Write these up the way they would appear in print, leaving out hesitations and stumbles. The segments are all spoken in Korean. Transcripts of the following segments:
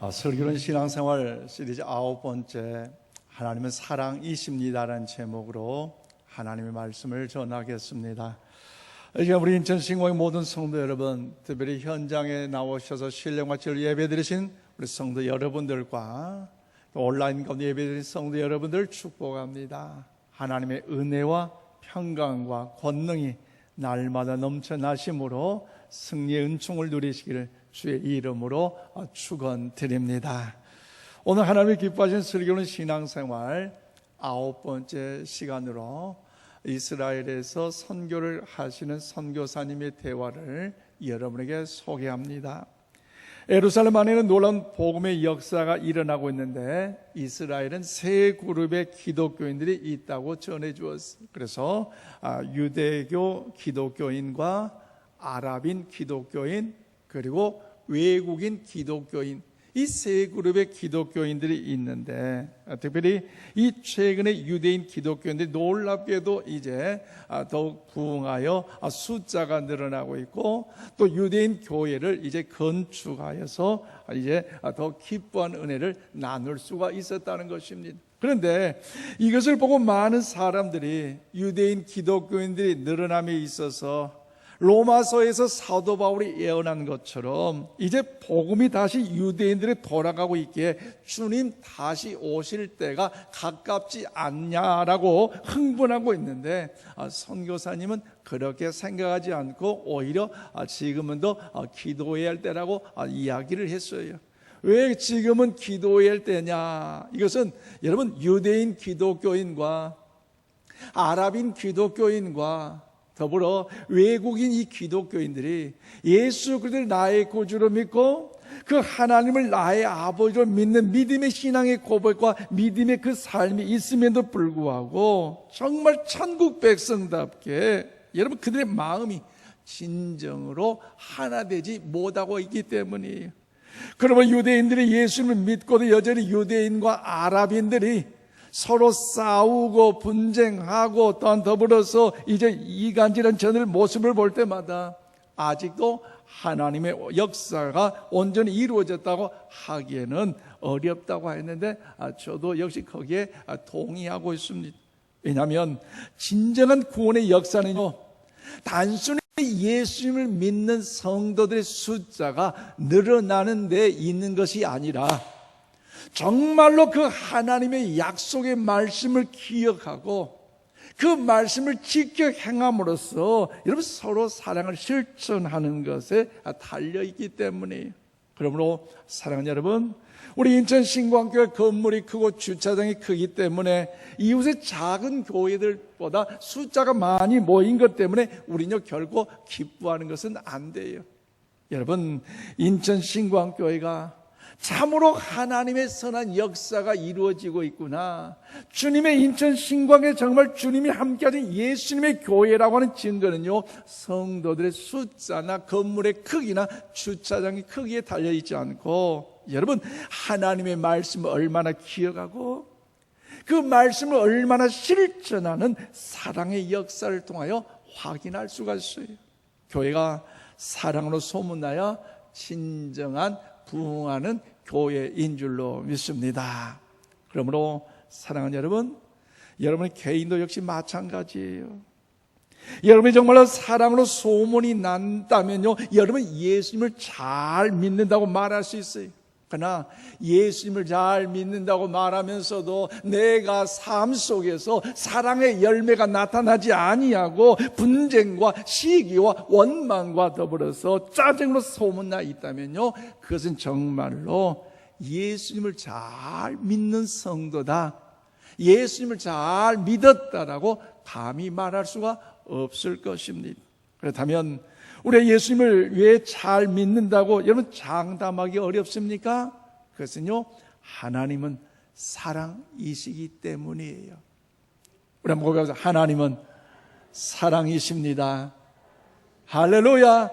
설교는 신앙생활 시리즈 9번째 하나님은 사랑이십니다라는 제목으로 하나님의 말씀을 전하겠습니다. 이제 우리 인천 신공의 모든 성도 여러분, 특별히 현장에 나오셔서 신령과 질 예배드리신 우리 성도 여러분들과 또 온라인 가운데 예배드린 성도 여러분들 축복합니다. 하나님의 은혜와 평강과 권능이 날마다 넘쳐나심으로 승리의 은총을 누리시기를 주의 이름으로 축원드립니다. 오늘 하나님이 기뻐하시는 설교는 신앙생활 9번째 시간으로 이스라엘에서 선교를 하시는 선교사님의 대화를 여러분에게 소개합니다. 예루살렘 안에는 놀라운 복음의 역사가 일어나고 있는데 이스라엘은 세 그룹의 기독교인들이 있다고 전해주었습니다. 그래서 유대교 기독교인과 아랍인 기독교인 그리고 외국인 기독교인 이 세 그룹의 기독교인들이 있는데 특별히 이 최근에 유대인 기독교인들이 놀랍게도 이제 더욱 부흥하여 숫자가 늘어나고 있고 또 유대인 교회를 이제 건축하여서 이제 더 기뻐한 은혜를 나눌 수가 있었다는 것입니다. 그런데 이것을 보고 많은 사람들이 유대인 기독교인들이 늘어남에 있어서 로마서에서 사도 바울이 예언한 것처럼 이제 복음이 다시 유대인들에 돌아가고 있기에 주님 다시 오실 때가 가깝지 않냐라고 흥분하고 있는데 선교사님은 그렇게 생각하지 않고 오히려 지금은 더 기도해야 할 때라고 이야기를 했어요. 왜 지금은 기도해야 할 때냐? 이것은 여러분 유대인 기독교인과 아랍인 기독교인과 더불어 외국인 이 기독교인들이 예수 그리스도를 나의 구주로 믿고 그 하나님을 나의 아버지로 믿는 믿음의 신앙의 고백과 믿음의 그 삶이 있음에도 불구하고 정말 천국 백성답게 여러분 그들의 마음이 진정으로 하나 되지 못하고 있기 때문이에요. 그러면 유대인들이 예수님을 믿고도 여전히 유대인과 아랍인들이 서로 싸우고 분쟁하고 또한 더불어서 이제 이간질한 저들 모습을 볼 때마다 아직도 하나님의 역사가 온전히 이루어졌다고 하기에는 어렵다고 했는데 저도 역시 거기에 동의하고 있습니다. 왜냐하면 진정한 구원의 역사는요 단순히 예수님을 믿는 성도들의 숫자가 늘어나는 데 있는 것이 아니라 정말로 그 하나님의 약속의 말씀을 기억하고 그 말씀을 지켜 행함으로써 여러분 서로 사랑을 실천하는 것에 달려있기 때문이에요. 그러므로 사랑하는 여러분, 우리 인천 신광교회 건물이 크고 주차장이 크기 때문에 이웃의 작은 교회들보다 숫자가 많이 모인 것 때문에 우리는 결코 기뻐하는 것은 안 돼요. 여러분, 인천 신광교회가 참으로 하나님의 선한 역사가 이루어지고 있구나, 주님의 인천 신광에 정말 주님이 함께하신 예수님의 교회라고 하는 증거는요 성도들의 숫자나 건물의 크기나 주차장의 크기에 달려있지 않고 여러분 하나님의 말씀을 얼마나 기억하고 그 말씀을 얼마나 실천하는 사랑의 역사를 통하여 확인할 수가 있어요. 교회가 사랑으로 소문나야 진정한 부흥하는 교회인 줄로 믿습니다. 그러므로 사랑하는 여러분, 여러분의 개인도 역시 마찬가지예요. 여러분이 정말로 사랑으로 소문이 난다면요 여러분 예수님을 잘 믿는다고 말할 수 있어요. 그러나 예수님을 잘 믿는다고 말하면서도 내가 삶 속에서 사랑의 열매가 나타나지 아니하고 분쟁과 시기와 원망과 더불어서 짜증으로 소문나 있다면요 그것은 정말로 예수님을 잘 믿는 성도다, 예수님을 잘 믿었다라고 감히 말할 수가 없을 것입니다. 그렇다면 우리 예수님을 왜 잘 믿는다고 여러분 장담하기 어렵습니까? 그것은요 하나님은 사랑이시기 때문이에요. 우리 한번 고백하자. 하나님은 사랑이십니다. 할렐루야.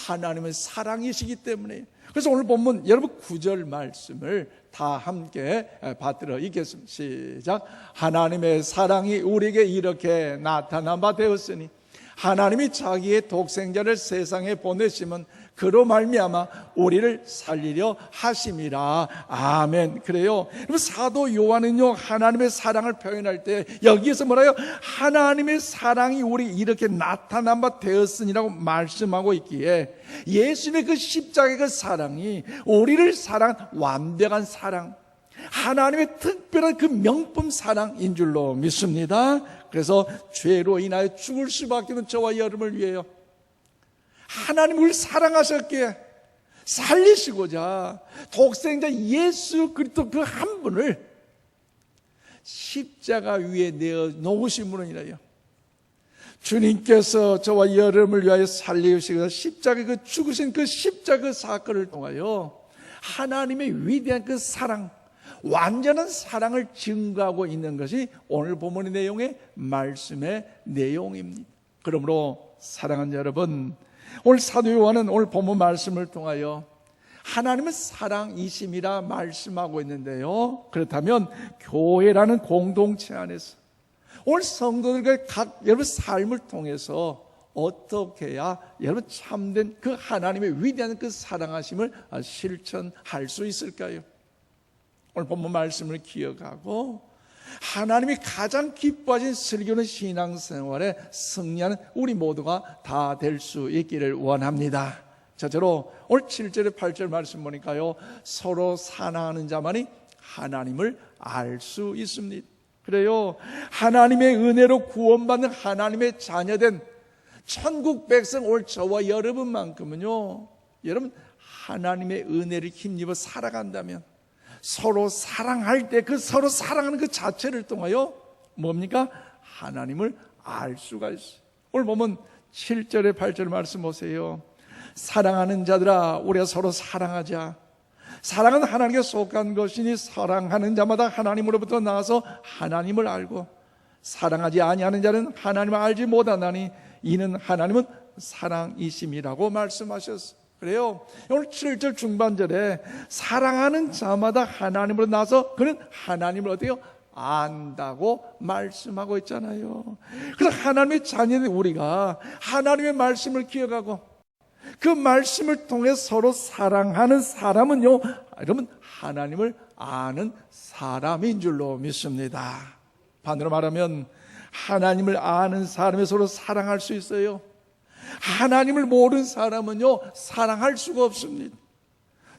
하나님은 사랑이시기 때문이에요. 그래서 오늘 본문 여러분 9절 말씀을 다 함께 받들어 읽겠습니다. 시작. 하나님의 사랑이 우리에게 이렇게 나타난 바 되었으니 하나님이 자기의 독생자를 세상에 보내시면 그로 말미암아 우리를 살리려 하심이라. 아멘. 그래요. 그럼 사도 요한은요, 하나님의 사랑을 표현할 때 여기에서 뭐라요? 하나님의 사랑이 우리 이렇게 나타난 바 되었으니라고 말씀하고 있기에, 예수님의 그 십자가의 그 사랑이 우리를 사랑한 완벽한 사랑, 하나님의 특별한 그 명품 사랑인 줄로 믿습니다. 그래서 죄로 인하여 죽을 수밖에 없는 저와 여러분을 위해요, 하나님 우리를 사랑하셨기에 살리시고자 독생자 예수 그리스도 그 한 분을 십자가 위에 내어 놓으심으로 인하여 주님께서 저와 여러분을 위하여 살리시고자 십자가 그 죽으신 그 십자가 그 사건을 통하여 하나님의 위대한 그 사랑, 완전한 사랑을 증거하고 있는 것이 오늘 본문의 내용의 말씀의 내용입니다. 그러므로 사랑하는 여러분, 오늘 사도 요한은 오늘 본문 말씀을 통하여 하나님은 사랑이심이라 말씀하고 있는데요, 그렇다면 교회라는 공동체 안에서 오늘 성도들과 각 여러분 삶을 통해서 어떻게 해야 여러분 참된 그 하나님의 위대한 그 사랑하심을 실천할 수 있을까요? 오늘 본문 말씀을 기억하고 하나님이 가장 기뻐하신 슬기로운 신앙생활에 승리하는 우리 모두가 다 될 수 있기를 원합니다. 저로 오늘 7절에 8절 말씀 보니까요, 서로 사랑하는 자만이 하나님을 알 수 있습니다. 그래요, 하나님의 은혜로 구원받는 하나님의 자녀된 천국 백성 오늘 저와 여러분만큼은요, 여러분 하나님의 은혜를 힘입어 살아간다면 서로 사랑할 때 그 서로 사랑하는 그 자체를 통하여 뭡니까? 하나님을 알 수가 있어요. 오늘 보면 7절에 8절 말씀 보세요. 사랑하는 자들아, 우리가 서로 사랑하자. 사랑은 하나님께 속한 것이니 사랑하는 자마다 하나님으로부터 나와서 하나님을 알고, 사랑하지 아니하는 자는 하나님을 알지 못하나니 이는 하나님은 사랑이심이라고 말씀하셨어요. 그래요, 오늘 7절 중반절에 사랑하는 자마다 하나님으로 나서 그는 하나님을 어때요? 안다고 말씀하고 있잖아요. 그래서 하나님의 자녀인 우리가 하나님의 말씀을 기억하고 그 말씀을 통해 서로 사랑하는 사람은요, 여러분 하나님을 아는 사람인 줄로 믿습니다. 반대로 말하면 하나님을 아는 사람이 서로 사랑할 수 있어요. 하나님을 모르는 사람은요, 사랑할 수가 없습니다.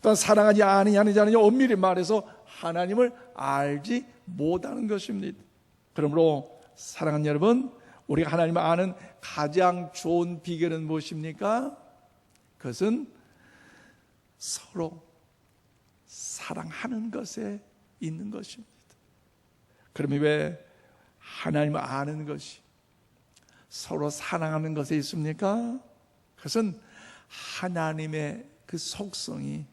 또한 사랑하지 아니하는 자는요, 엄밀히 말해서 하나님을 알지 못하는 것입니다. 그러므로 사랑하는 여러분, 우리가 하나님을 아는 가장 좋은 비결은 무엇입니까? 그것은 서로 사랑하는 것에 있는 것입니다. 그러면 왜 하나님을 아는 것이 서로 사랑하는 것에 있습니까? 그것은 하나님의 그 속성이,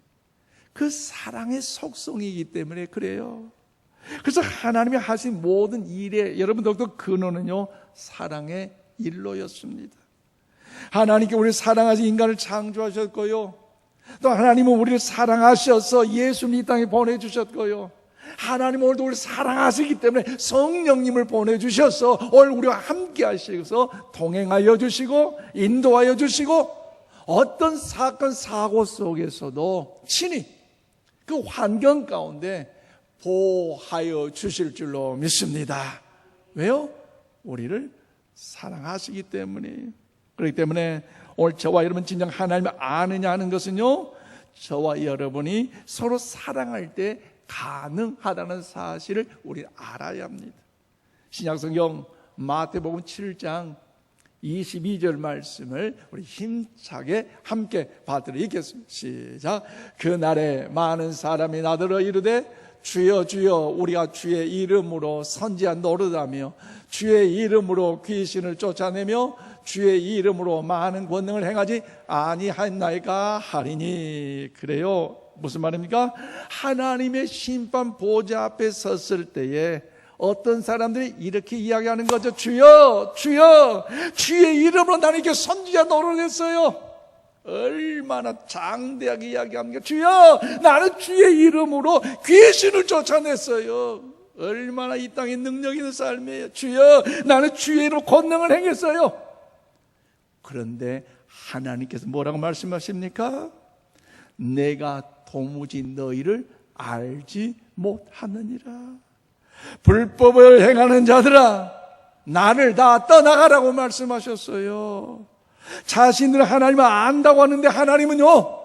그 사랑의 속성이기 때문에 그래요. 그래서 하나님이 하신 모든 일에 여러분들도 근원은요, 사랑의 일로였습니다. 하나님께 우리를 사랑하시 인간을 창조하셨고요, 또 하나님은 우리를 사랑하셔서 예수님 이 땅에 보내주셨고요, 하나님은 오늘도 우리를 사랑하시기 때문에 성령님을 보내주셔서 오늘 우리와 함께 하셔서 동행하여 주시고 인도하여 주시고, 어떤 사건 사고 속에서도 친히 그 환경 가운데 보호하여 주실 줄로 믿습니다. 왜요? 우리를 사랑하시기 때문에. 그렇기 때문에 오늘 저와 여러분 진정 하나님을 아느냐 하는 것은요, 저와 여러분이 서로 사랑할 때 가능하다는 사실을 우리 알아야 합니다. 신약성경 마태복음 7장 22절 말씀을 우리 힘차게 함께 받들어 읽겠습니다. 시작. 그날에 많은 사람이 나더러 이르되 주여 주여 우리가 주의 이름으로 선지자 노릇하며 주의 이름으로 귀신을 쫓아내며 주의 이름으로 많은 권능을 행하지 아니하였나이까 하리니. 그래요, 무슨 말입니까? 하나님의 심판 보좌 앞에 섰을 때에 어떤 사람들이 이렇게 이야기하는 거죠. 주여 주여 주의 이름으로 나는 이렇게 선지자 노릇했어요. 얼마나 장대하게 이야기합니까? 주여 나는 주의 이름으로 귀신을 쫓아냈어요. 얼마나 이 땅에 능력 있는 삶이에요. 주여 나는 주의 이름으로 권능을 행했어요. 그런데 하나님께서 뭐라고 말씀하십니까? 내가 도무지 너희를 알지 못하느니라. 불법을 행하는 자들아, 나를 다 떠나가라고 말씀하셨어요. 자신들은 하나님을 안다고 하는데 하나님은요,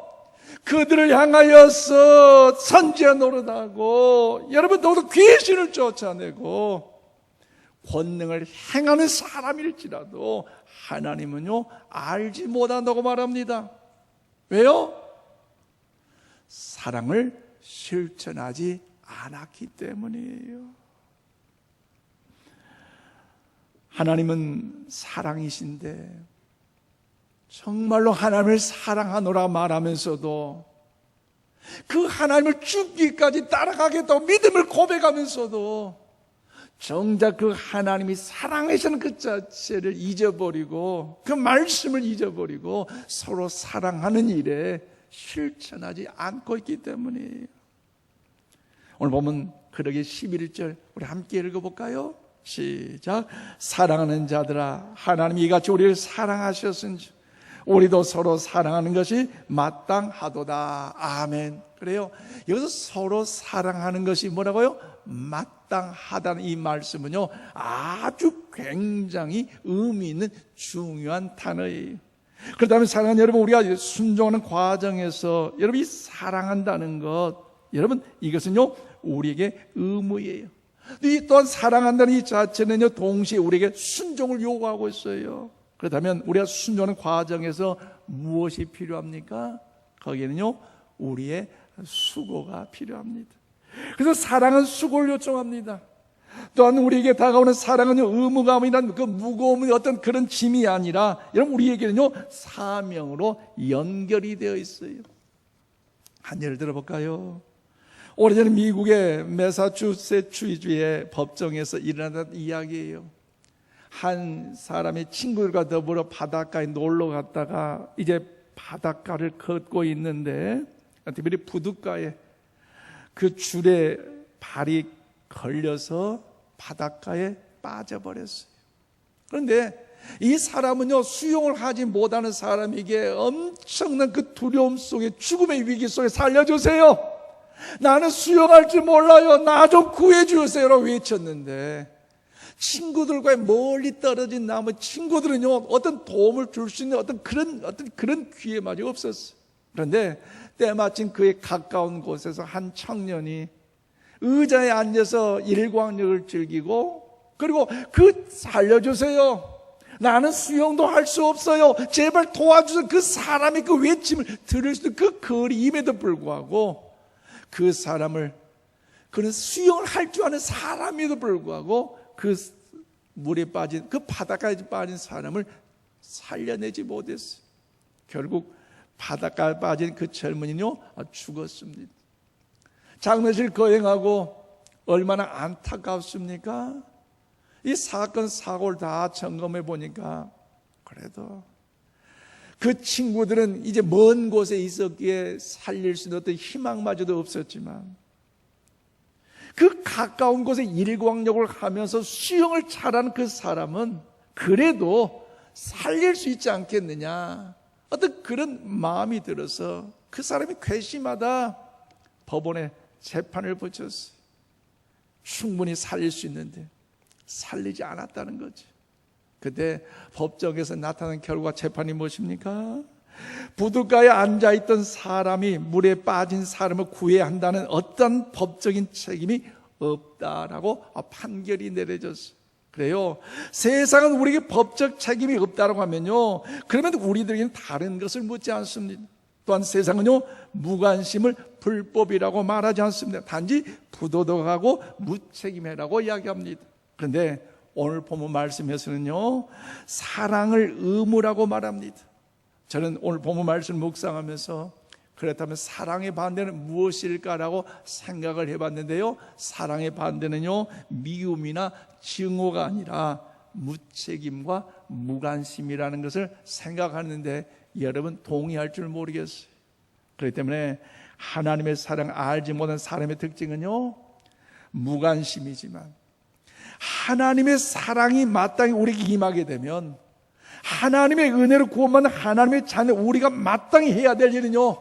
그들을 향하여서 선지자 노릇하고, 여러분 너도 귀신을 쫓아내고 권능을 행하는 사람일지라도 하나님은요 알지 못한다고 말합니다. 왜요? 사랑을 실천하지 않았기 때문이에요. 하나님은 사랑이신데 정말로 하나님을 사랑하노라 말하면서도 그 하나님을 죽기까지 따라가겠다고 믿음을 고백하면서도 정작 그 하나님이 사랑하시는 그 자체를 잊어버리고 그 말씀을 잊어버리고 서로 사랑하는 일에 실천하지 않고 있기 때문이에요. 오늘 보면 그러기 11절 우리 함께 읽어볼까요? 시작. 사랑하는 자들아, 하나님이 이같이 우리를 사랑하셨은지 우리도 서로 사랑하는 것이 마땅하도다. 아멘. 그래요. 여기서 서로 사랑하는 것이 뭐라고요? 마땅하다는 이 말씀은요 아주 굉장히 의미 있는 중요한 단어예요. 그렇다면 사랑하는 여러분, 우리가 순종하는 과정에서 여러분이 사랑한다는 것, 여러분 이것은요 우리에게 의무예요. 이 또한 사랑한다는 이 자체는요 동시에 우리에게 순종을 요구하고 있어요. 그렇다면 우리가 순종하는 과정에서 무엇이 필요합니까? 거기에는요 우리의 수고가 필요합니다. 그래서 사랑은 수고를 요청합니다. 또한 우리에게 다가오는 사랑은 의무감이란 그 무거움이 어떤 그런 짐이 아니라 여러분 우리에게는요 사명으로 연결이 되어 있어요. 한 예를 들어볼까요? 오래전에 미국의 매사추세츠주의 법정에서 일어났던 이야기예요. 한 사람이 친구들과 더불어 바닷가에 놀러 갔다가 이제 바닷가를 걷고 있는데 특별히 부둣가에 그 줄에 발이 걸려서 바닷가에 빠져버렸어요. 그런데 이 사람은요 수영을 하지 못하는 사람에게 엄청난 그 두려움 속에 죽음의 위기 속에 살려주세요, 나는 수영할 줄 몰라요, 나 좀 구해주세요 라고 외쳤는데 친구들과 멀리 떨어진 나머지 친구들은요 어떤 도움을 줄 수 있는 어떤 그런 기회마저 없었어요. 그런데 때마침 그의 가까운 곳에서 한 청년이 의자에 앉아서 일광욕을 즐기고 그리고 살려주세요, 나는 수영도 할 수 없어요, 제발 도와주세요, 그 사람의 그 외침을 들을 수 있는 그 거리임에도 불구하고 그 사람을, 그는 수영을 할 줄 아는 사람에도 불구하고 그 물에 빠진, 그 바닷가에 빠진 사람을 살려내지 못했어요. 결국 바닷가에 빠진 그 젊은이는요 죽었습니다. 장례식 거행하고 얼마나 안타깝습니까? 이 사건 사고를 다 점검해 보니까 그래도 그 친구들은 이제 먼 곳에 있었기에 살릴 수 있는 어떤 희망마저도 없었지만 그 가까운 곳에 일광욕을 하면서 수영을 잘하는 그 사람은 그래도 살릴 수 있지 않겠느냐, 어떤 그런 마음이 들어서 그 사람이 괘씸하다 법원에 재판을 붙였어요. 충분히 살릴 수 있는데 살리지 않았다는 거죠. 그때 법정에서 나타난 결과 재판이 무엇입니까? 부둣가에 앉아있던 사람이 물에 빠진 사람을 구해야 한다는 어떤 법적인 책임이 없다라고 판결이 내려졌어요. 그래요. 세상은 우리에게 법적 책임이 없다라고 하면요, 그러면 우리들에게는 다른 것을 묻지 않습니다. 또한 세상은요 무관심을 불법이라고 말하지 않습니다. 단지 부도덕하고 무책임해라고 이야기합니다. 그런데 오늘 본문 말씀에서는요 사랑을 의무라고 말합니다. 저는 오늘 본문 말씀을 묵상하면서 그렇다면 사랑의 반대는 무엇일까라고 생각을 해봤는데요, 사랑의 반대는요 미움이나 증오가 아니라 무책임과 무관심이라는 것을 생각하는데 여러분 동의할 줄 모르겠어요. 그렇기 때문에 하나님의 사랑 알지 못한 사람의 특징은요 무관심이지만 하나님의 사랑이 마땅히 우리에게 임하게 되면 하나님의 은혜로 구원받는 하나님의 자녀 우리가 마땅히 해야 될 일은요,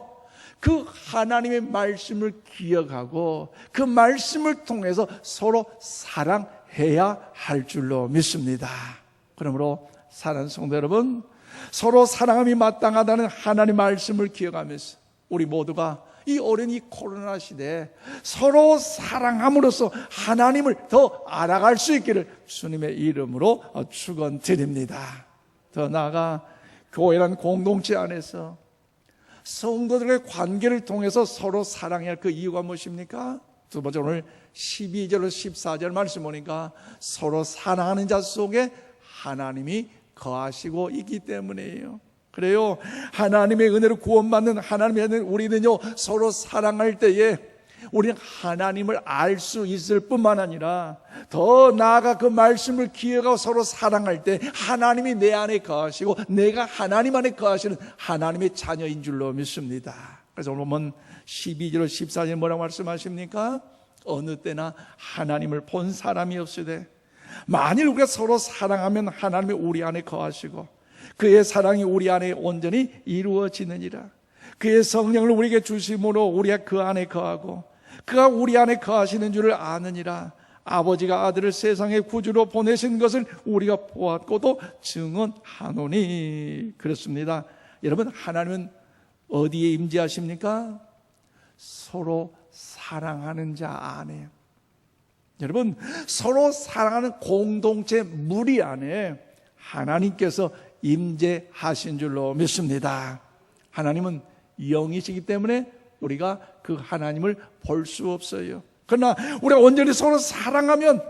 그 하나님의 말씀을 기억하고 그 말씀을 통해서 서로 사랑해야 할 줄로 믿습니다. 그러므로 사랑하는 성도 여러분, 서로 사랑함이 마땅하다는 하나님의 말씀을 기억하면서 우리 모두가 이 어려운 이 코로나 시대에 서로 사랑함으로써 하나님을 더 알아갈 수 있기를 주님의 이름으로 축원드립니다. 더 나아가 교회란 공동체 안에서 성도들의 관계를 통해서 서로 사랑해야 할 그 이유가 무엇입니까? 두 번째, 오늘 12절로 14절 말씀 보니까 서로 사랑하는 자 속에 하나님이 거하시고 있기 때문이에요. 그래요, 하나님의 은혜로 구원받는 하나님의 은혜를 우리는요, 서로 사랑할 때에 우리는 하나님을 알 수 있을 뿐만 아니라 더 나아가 그 말씀을 기억하고 서로 사랑할 때 하나님이 내 안에 거하시고 내가 하나님 안에 거하시는 하나님의 자녀인 줄로 믿습니다. 그래서 오늘 보면 12절 14절 뭐라고 말씀하십니까? 어느 때나 하나님을 본 사람이 없으되 만일 우리가 서로 사랑하면 하나님이 우리 안에 거하시고 그의 사랑이 우리 안에 온전히 이루어지느니라. 그의 성령을 우리에게 주심으로 우리가 그 안에 거하고 그가 우리 안에 거하시는 줄을 아느니라. 아버지가 아들을 세상의 구주로 보내신 것을 우리가 보았고도 증언하노니. 그렇습니다. 여러분, 하나님은 어디에 임재하십니까? 서로 사랑하는 자 안에. 여러분, 서로 사랑하는 공동체 무리 안에 하나님께서 임재하신 줄로 믿습니다. 하나님은 영이시기 때문에 우리가 그 하나님을 볼 수 없어요. 그러나 우리가 온전히 서로 사랑하면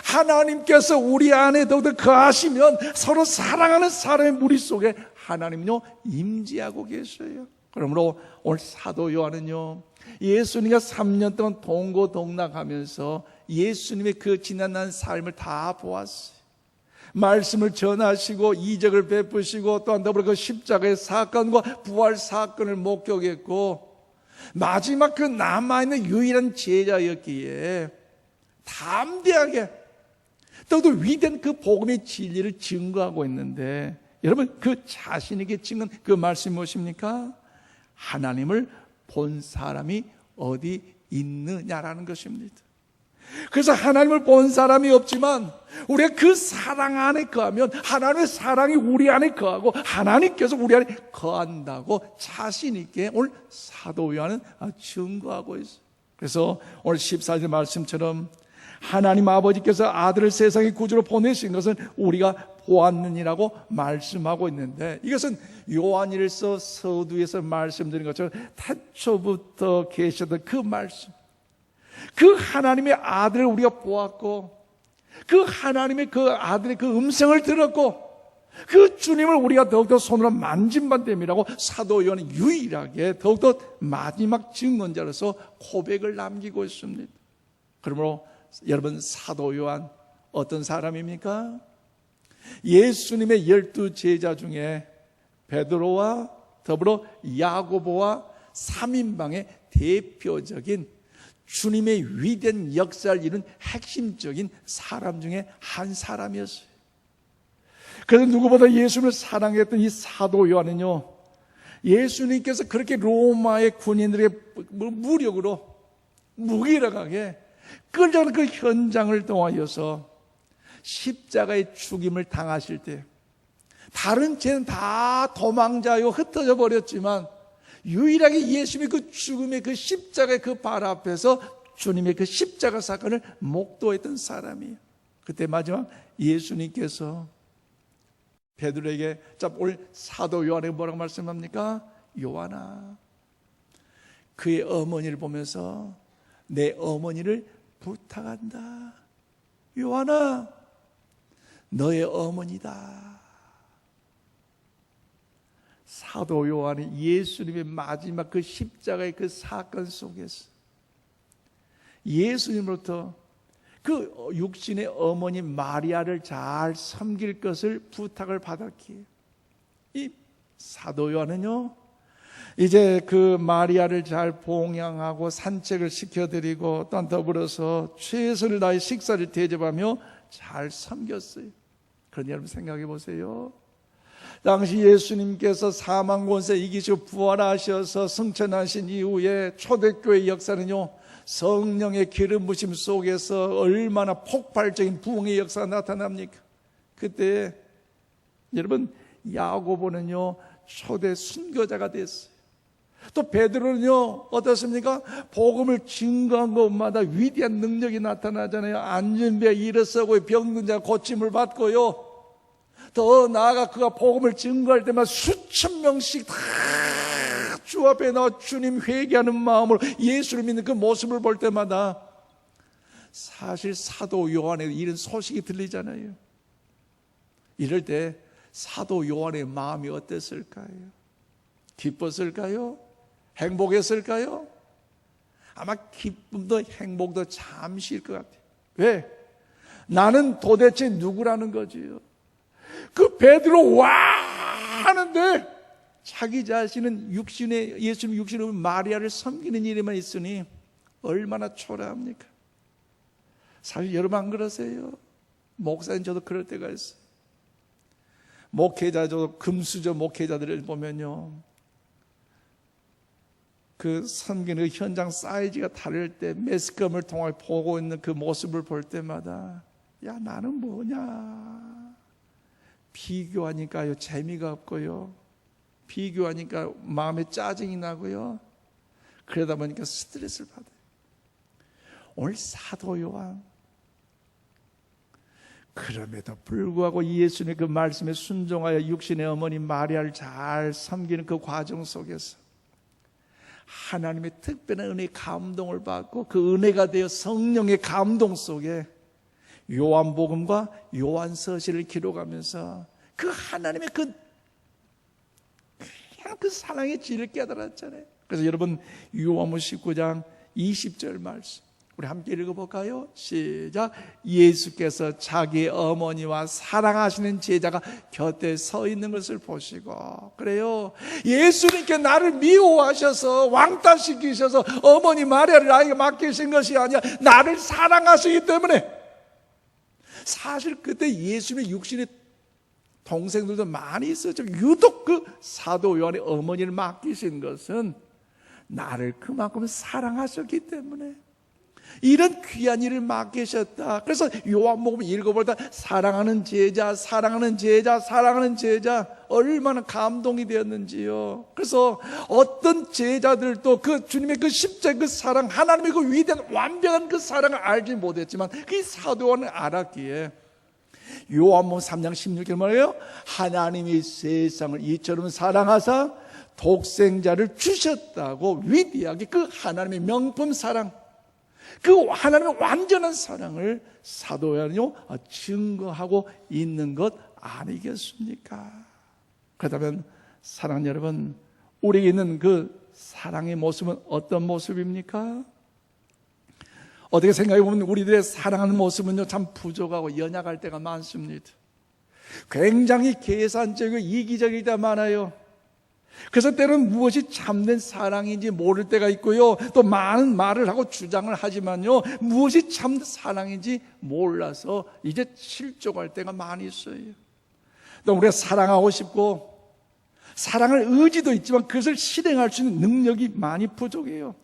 하나님께서 우리 안에 더욱더 거하시면 서로 사랑하는 사람의 무리 속에 하나님은요 임재하고 계셔요. 그러므로 오늘 사도 요한은요, 예수님과 3년 동안 동고동락하면서 예수님의 그 지난한 삶을 다 보았어요. 말씀을 전하시고 이적을 베푸시고 또한 더불어 그 십자가의 사건과 부활 사건을 목격했고 마지막 그 남아있는 유일한 제자였기에 담대하게 또도 위대한 그 복음의 진리를 증거하고 있는데, 여러분, 그 자신에게 찍는 그 말씀이 무엇입니까? 하나님을 본 사람이 어디 있느냐라는 것입니다. 그래서 하나님을 본 사람이 없지만 우리가 그 사랑 안에 거하면 하나님의 사랑이 우리 안에 거하고 하나님께서 우리 안에 거한다고 자신 있게 오늘 사도 요한은 증거하고 있어요. 그래서 오늘 14절 말씀처럼 하나님 아버지께서 아들을 세상의 구주로 보내신 것은 우리가 보았느니라고 말씀하고 있는데, 이것은 요한일서 서두에서 말씀드린 것처럼 태초부터 계셨던 그 말씀, 그 하나님의 아들을 우리가 보았고 그 하나님의 그 아들의 그 음성을 들었고 그 주님을 우리가 더욱더 손으로 만진 바 됨이라고 사도 요한은 유일하게 더욱더 마지막 증언자로서 고백을 남기고 있습니다. 그러므로 여러분, 사도 요한 어떤 사람입니까? 예수님의 12 제자 중에 베드로와 더불어 야고보와 3인방의 대표적인 주님의 위대한 역사를 이룬 핵심적인 사람 중에 한 사람이었어요. 그래서 누구보다 예수님을 사랑했던 이 사도 요한은요, 예수님께서 그렇게 로마의 군인들의 무력으로 무기력하게 끌려가는 그 현장을 통하여서 십자가의 죽임을 당하실 때 다른 죄는 다 도망자요 흩어져 버렸지만 유일하게 예수님의 그 죽음의 그 십자가의 그 발 앞에서 주님의 그 십자가 사건을 목도했던 사람이에요. 그때 마지막 예수님께서 베드로에게, 자, 오늘 사도 요한에게 뭐라고 말씀합니까? 요한아, 그의 어머니를 보면서 내 어머니를 부탁한다. 요한아, 너의 어머니다. 사도 요한이 예수님의 마지막 그 십자가의 그 사건 속에서 예수님으로부터 그 육신의 어머니 마리아를 잘 섬길 것을 부탁을 받았기에 이 사도 요한은요, 이제 그 마리아를 잘 봉양하고 산책을 시켜드리고 또한 더불어서 최선을 다해 식사를 대접하며 잘 섬겼어요. 그런데 여러분 생각해 보세요. 당시 예수님께서 사망 권세 이기시고 부활하셔서 승천하신 이후에 초대교회 역사는요, 성령의 기름 부심 속에서 얼마나 폭발적인 부흥의 역사가 나타납니까? 그때 여러분, 야고보는요 초대 순교자가 됐어요. 또 베드로는요 어떻습니까? 복음을 증거한 것마다 위대한 능력이 나타나잖아요. 안전배에 일어서고 병든 자 고침을 받고요, 더 나아가 그가 복음을 증거할 때마다 수천 명씩 다 주 앞에 나와 주님 회개하는 마음으로 예수를 믿는 그 모습을 볼 때마다 사실 사도 요한의 이런 소식이 들리잖아요. 이럴 때 사도 요한의 마음이 어땠을까요? 기뻤을까요? 행복했을까요? 아마 기쁨도 행복도 잠시일 것 같아요. 왜? 나는 도대체 누구라는 거지요. 그 베드로 와 하는데 자기 자신은 예수님 육신의 마리아를 섬기는 일에만 있으니 얼마나 초라합니까? 사실 여러분 안 그러세요? 목사님 저도 그럴 때가 있어요. 목회자도 금수저 목회자들을 보면요, 그 섬기는 그 현장 사이즈가 다를 때 매스컴을 통해 보고 있는 그 모습을 볼 때마다 야 나는 뭐냐, 비교하니까요 재미가 없고요, 비교하니까 마음에 짜증이 나고요, 그러다 보니까 스트레스를 받아요. 오늘 사도 요한, 그럼에도 불구하고 예수님의 그 말씀에 순종하여 육신의 어머니 마리아를 잘 섬기는 그 과정 속에서 하나님의 특별한 은혜의 감동을 받고 그 은혜가 되어 성령의 감동 속에 요한복음과 요한서신을 기록하면서 그 하나님의 그 사랑의 질을 깨달았잖아요. 그래서 여러분 요한복음 19장 20절 말씀 우리 함께 읽어볼까요? 시작. 예수께서 자기의 어머니와 사랑하시는 제자가 곁에 서 있는 것을 보시고, 그래요, 예수님께 나를 미워하셔서 왕따시키셔서 어머니 마리아를 나에게 맡기신 것이 아니라 나를 사랑하시기 때문에. 사실 그때 예수님의 육신의 동생들도 많이 있었죠. 유독 그 사도 요한의 어머니를 맡기신 것은 나를 그만큼 사랑하셨기 때문에 이런 귀한 일을 맡기셨다. 그래서 요한복음 읽어볼 때 사랑하는 제자, 사랑하는 제자, 사랑하는 제자, 얼마나 감동이 되었는지요. 그래서 어떤 제자들도 그 주님의 그 십자가 그 사랑, 하나님의 그 위대한 완벽한 그 사랑을 알지 못했지만 그 사도 요한은 알았기에 요한복음 3장 16절 말이에요. 하나님이 세상을 이처럼 사랑하사 독생자를 주셨다고 위대하게 그 하나님의 명품 사랑, 그 하나님의 완전한 사랑을 사도 요한이요 증거하고 있는 것 아니겠습니까? 그렇다면 사랑하는 여러분, 우리에게 있는 그 사랑의 모습은 어떤 모습입니까? 어떻게 생각해 보면 우리들의 사랑하는 모습은요 참 부족하고 연약할 때가 많습니다. 굉장히 계산적이고 이기적이다 많아요. 그래서 때로는 무엇이 참된 사랑인지 모를 때가 있고요, 또 많은 말을 하고 주장을 하지만요 무엇이 참된 사랑인지 몰라서 이제 실족할 때가 많이 있어요. 또 우리가 사랑하고 싶고 사랑할 의지도 있지만 그것을 실행할 수 있는 능력이 많이 부족해요.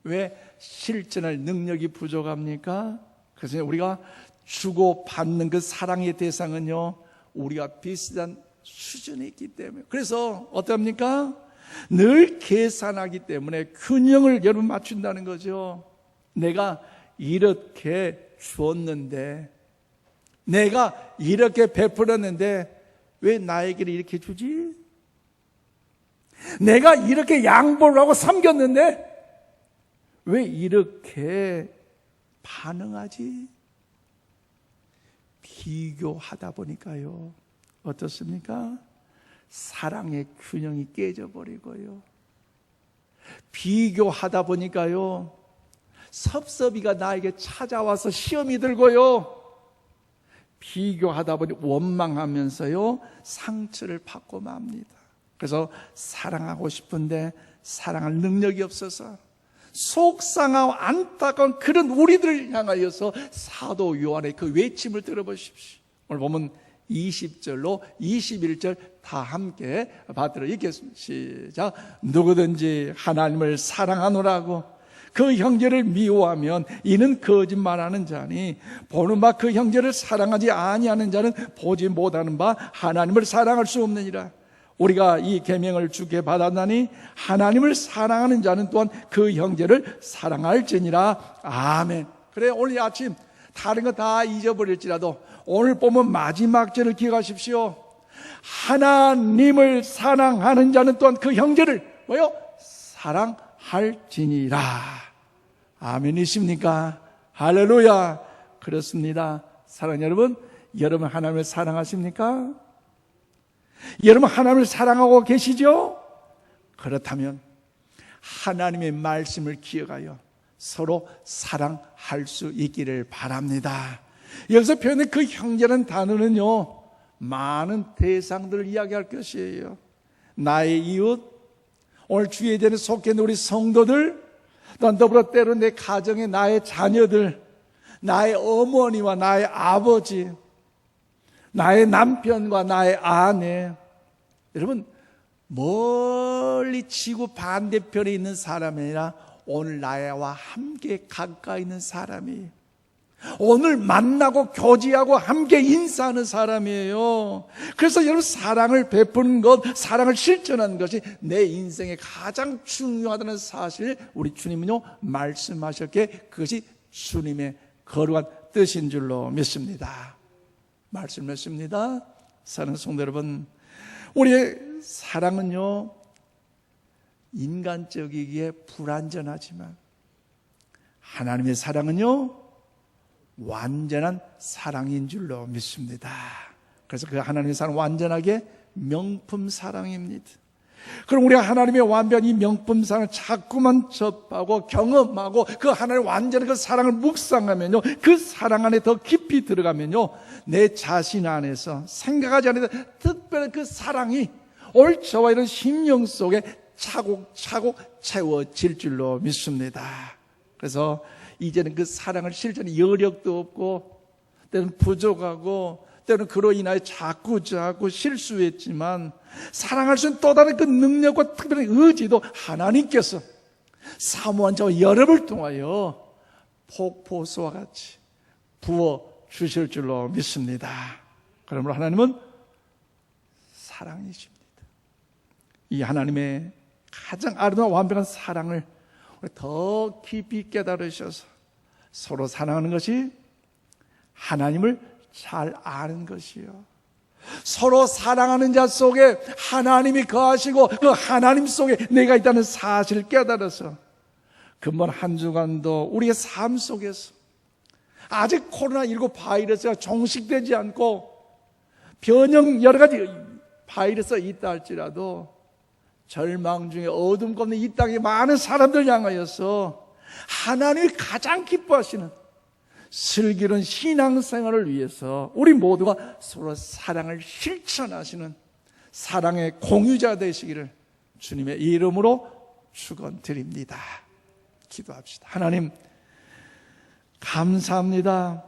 왜 실천할 능력이 부족합니까? 그래서 우리가 주고받는 그 사랑의 대상은요 우리가 비슷한 수준에 있기 때문에, 그래서 어떻습니까? 늘 계산하기 때문에 균형을 여러분 맞춘다는 거죠. 내가 이렇게 주었는데, 내가 이렇게 베풀었는데 왜 나에게는 이렇게 주지? 내가 이렇게 양보를 하고 섬겼는데 왜 이렇게 반응하지? 비교하다 보니까요 어떻습니까? 사랑의 균형이 깨져버리고요, 비교하다 보니까요 섭섭이가 나에게 찾아와서 시험이 들고요, 비교하다 보니 원망하면서요 상처를 받고 맙니다. 그래서 사랑하고 싶은데 사랑할 능력이 없어서 속상하고 안타까운 그런 우리들을 향하여서 사도 요한의 그 외침을 들어보십시오. 오늘 보면 20절로 21절 다 함께 받들어 읽겠습니다. 시작. 누구든지 하나님을 사랑하노라고 그 형제를 미워하면 이는 거짓말하는 자니 보는 바 그 형제를 사랑하지 아니하는 자는 보지 못하는 바 하나님을 사랑할 수 없느니라. 우리가 이 계명을 주께 받았나니 하나님을 사랑하는 자는 또한 그 형제를 사랑할지니라. 아멘. 그래, 오늘 아침 다른 거 다 잊어버릴지라도 오늘 보면 마지막 절을 기억하십시오. 하나님을 사랑하는 자는 또한 그 형제를 뭐요? 사랑할지니라. 아멘이십니까? 할렐루야. 그렇습니다. 사랑하는 여러분, 여러분 하나님을 사랑하십니까? 여러분 하나님을 사랑하고 계시죠? 그렇다면 하나님의 말씀을 기억하여 서로 사랑할 수 있기를 바랍니다. 여기서 표현된 그 형제라는 단어는요, 많은 대상들을 이야기할 것이에요. 나의 이웃, 오늘 주의 예전에 속해 있는 우리 성도들, 또한 더불어 때로 내 가정의 나의 자녀들, 나의 어머니와 나의 아버지, 나의 남편과 나의 아내. 여러분, 멀리 지구 반대편에 있는 사람이 아니라 오늘 나와 함께 가까이 있는 사람이, 오늘 만나고 교제하고 함께 인사하는 사람이에요. 그래서 여러분, 사랑을 베푸는 것, 사랑을 실천하는 것이 내 인생에 가장 중요하다는 사실, 우리 주님은요 말씀하셨기에 그것이 주님의 거룩한 뜻인 줄로 믿습니다. 말씀 맺습니다. 사랑하는 성도 여러분, 우리의 사랑은요 인간적이기에 불완전하지만 하나님의 사랑은요 완전한 사랑인 줄로 믿습니다. 그래서 그 하나님의 사랑 완전하게 명품 사랑입니다. 그럼 우리가 하나님의 완벽한 이 명품 사랑을 자꾸만 접하고 경험하고 그 하나님의 완전한 그 사랑을 묵상하면요, 그 사랑 안에 더 깊이 들어가면요, 내 자신 안에서 생각하지 않는 특별한 그 사랑이 오늘 저와 이런 심령 속에 차곡차곡 채워질 줄로 믿습니다. 그래서 이제는 그 사랑을 실천할 여력도 없고, 때로는 부족하고, 때로는 그로 인하여 자꾸 실수했지만, 사랑할 수 있는 또 다른 그 능력과 특별한 의지도 하나님께서 사모한 저와 여러분을 통하여 폭포수와 같이 부어 주실 줄로 믿습니다. 그러므로 하나님은 사랑이십니다. 이 하나님의 가장 아름다운 완벽한 사랑을 더 깊이 깨달으셔서 서로 사랑하는 것이 하나님을 잘 아는 것이요, 서로 사랑하는 자 속에 하나님이 거하시고 그 하나님 속에 내가 있다는 사실을 깨달아서 금번 한 주간도 우리의 삶 속에서 아직 코로나19 바이러스가 종식되지 않고 변형 여러 가지 바이러스가 있다 할지라도 절망 중에 어둠 걷는 이 땅에 많은 사람들 향하여서 하나님이 가장 기뻐하시는 슬기로운 신앙생활을 위해서 우리 모두가 서로 사랑을 실천하시는 사랑의 공유자 되시기를 주님의 이름으로 축원드립니다. 기도합시다. 하나님 감사합니다.